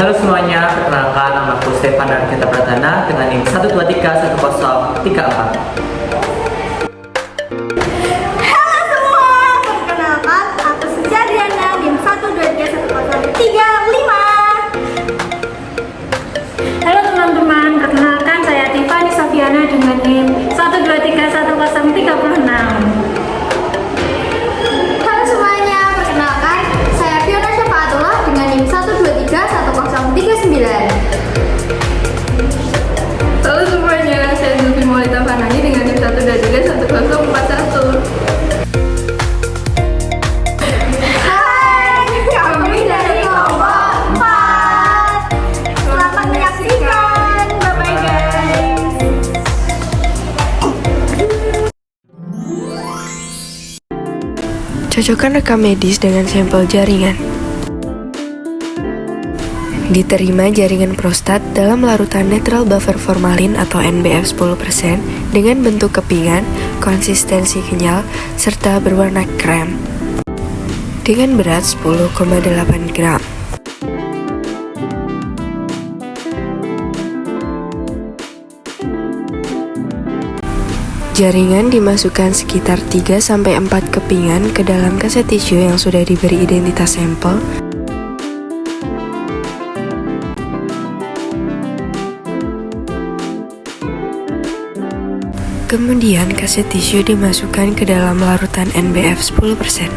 Halo semuanya, perkenalkan namaku Stefan Arkita Pratana dengan NIM 1231034. Halo semua, perkenalkan aku Sejadiana NIM 1231035. Halo teman-teman, perkenalkan saya Tiffany Sofiana dengan NIM 1231036. Halo semuanya, perkenalkan saya Fiona Syafaatullah dengan NIM 1231039. Halo semuanya, saya Zulfi Maulida Fanani dengan NIM 1231041. Hai, kami dari kelompok 4. Selamat menyaksikan, bye-bye guys. Cocokkan rekam medis dengan sampel jaringan. Diterima jaringan prostat dalam larutan netral buffer formalin atau NBF 10% dengan bentuk kepingan, konsistensi kenyal, serta berwarna krem. Dengan berat 10,8 gram. Jaringan dimasukkan sekitar 3-4 kepingan ke dalam kaset tisu yang sudah diberi identitas sampel. Kemudian kaset tisu dimasukkan ke dalam larutan NBF 10%.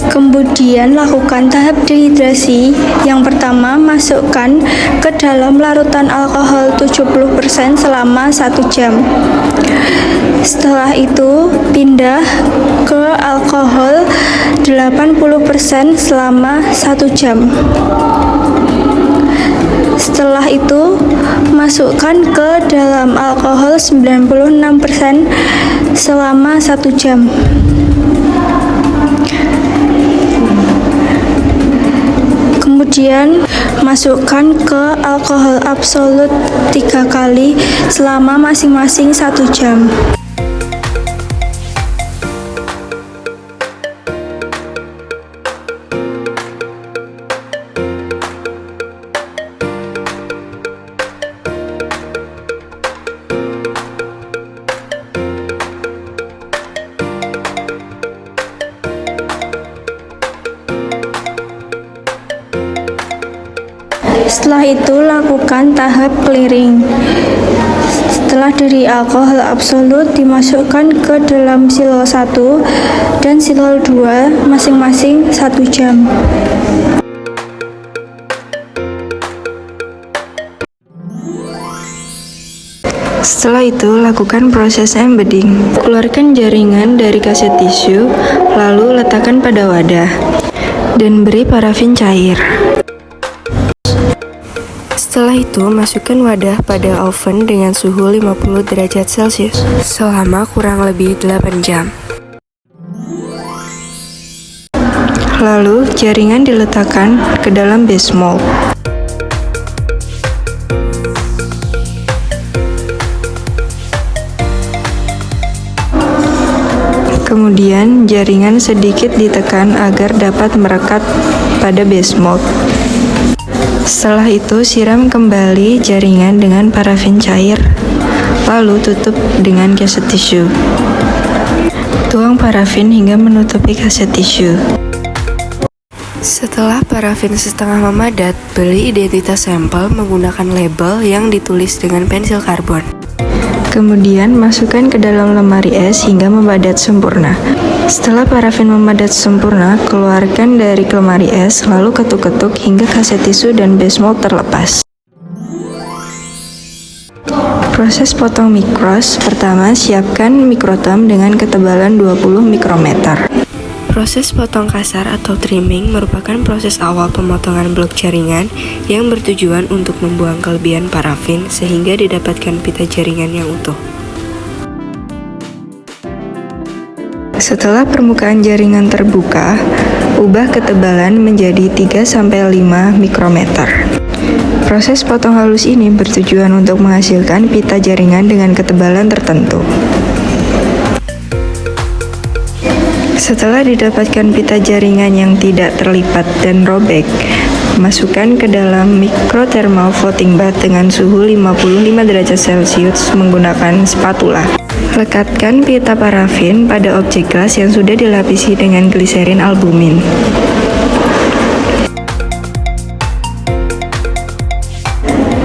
Kemudian lakukan tahap dehidrasi. Yang pertama, masukkan ke dalam larutan alkohol 70% selama 1 jam. Setelah itu, pindah ke alkohol 80% selama 1 jam. Setelah itu, masukkan ke dalam alkohol 96% selama 1 jam. Kemudian, masukkan ke alkohol absolut 3 kali selama masing-masing 1 jam. Setelah itu, lakukan tahap clearing. Setelah dari alkohol absolut dimasukkan ke dalam silol 1 dan silol 2 masing-masing 1 jam. Setelah itu, lakukan proses embedding. Keluarkan jaringan dari kaset tisu, lalu letakkan pada wadah dan beri parafin cair. Setelah itu, masukkan wadah pada oven dengan suhu 50 derajat Celcius selama kurang lebih 8 jam. Lalu, jaringan diletakkan ke dalam base mold. Kemudian, jaringan sedikit ditekan agar dapat merekat pada base mold. Setelah itu, siram kembali jaringan dengan parafin cair, lalu tutup dengan kaset tisu. Tuang parafin hingga menutupi kaset tisu. Setelah parafin setengah memadat, beli identitas sampel menggunakan label yang ditulis dengan pensil karbon. Kemudian, masukkan ke dalam lemari es hingga memadat sempurna. Setelah parafin memadat sempurna, keluarkan dari lemari es, lalu ketuk-ketuk hingga kaset tisu dan base mold terlepas. Proses potong mikros. Pertama, siapkan mikrotom dengan ketebalan 20 mikrometer. Proses potong kasar atau trimming merupakan proses awal pemotongan blok jaringan yang bertujuan untuk membuang kelebihan parafin sehingga didapatkan pita jaringan yang utuh. Setelah permukaan jaringan terbuka, ubah ketebalan menjadi 3-5 mikrometer. Proses potong halus ini bertujuan untuk menghasilkan pita jaringan dengan ketebalan tertentu. Setelah didapatkan pita jaringan yang tidak terlipat dan robek, masukkan ke dalam microthermal floating bath dengan suhu 55 derajat Celcius menggunakan spatula. Lekatkan pita parafin pada objek gelas yang sudah dilapisi dengan gliserin albumin.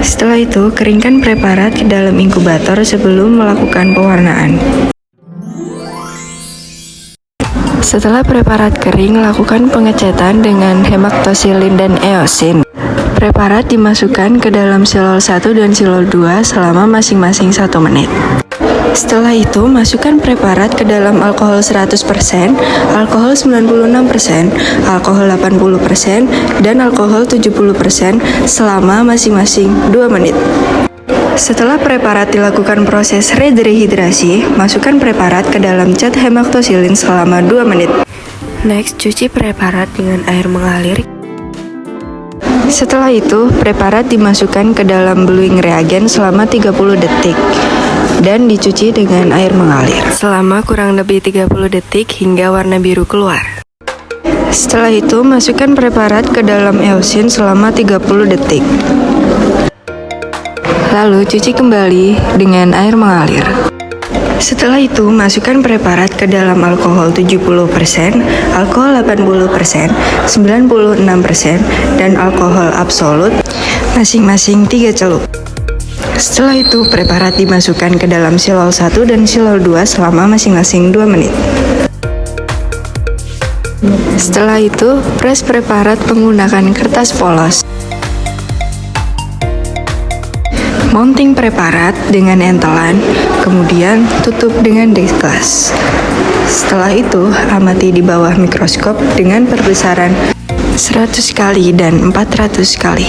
Setelah itu, keringkan preparat ke dalam inkubator sebelum melakukan pewarnaan. Setelah preparat kering, lakukan pengecatan dengan hemactoxylin dan eosin. Preparat dimasukkan ke dalam silol 1 dan silol 2 selama masing-masing 1 menit. Setelah itu, masukkan preparat ke dalam alkohol 100%, alkohol 96%, alkohol 80%, dan alkohol 70% selama masing-masing 2 menit. Setelah preparat dilakukan proses redehidrasi, masukkan preparat ke dalam cat hemactoxylin selama 2 menit. Next, cuci preparat dengan air mengalir. Setelah itu, preparat dimasukkan ke dalam bluing reagen selama 30 detik dan dicuci dengan air mengalir Selama kurang lebih 30 detik hingga warna biru keluar. Setelah itu, masukkan preparat ke dalam eosin selama 30 detik. Lalu cuci kembali dengan air mengalir. Setelah itu, masukkan preparat ke dalam alkohol 70%, alkohol 80%, 96%, dan alkohol absolut masing-masing 3 celup. Setelah itu, preparat dimasukkan ke dalam silol 1 dan silol 2 selama masing-masing 2 menit. Setelah itu, pres preparat menggunakan kertas polos. Mounting preparat dengan entelan, kemudian tutup dengan deglas. Setelah itu, amati di bawah mikroskop dengan perbesaran 100 kali dan 400 kali.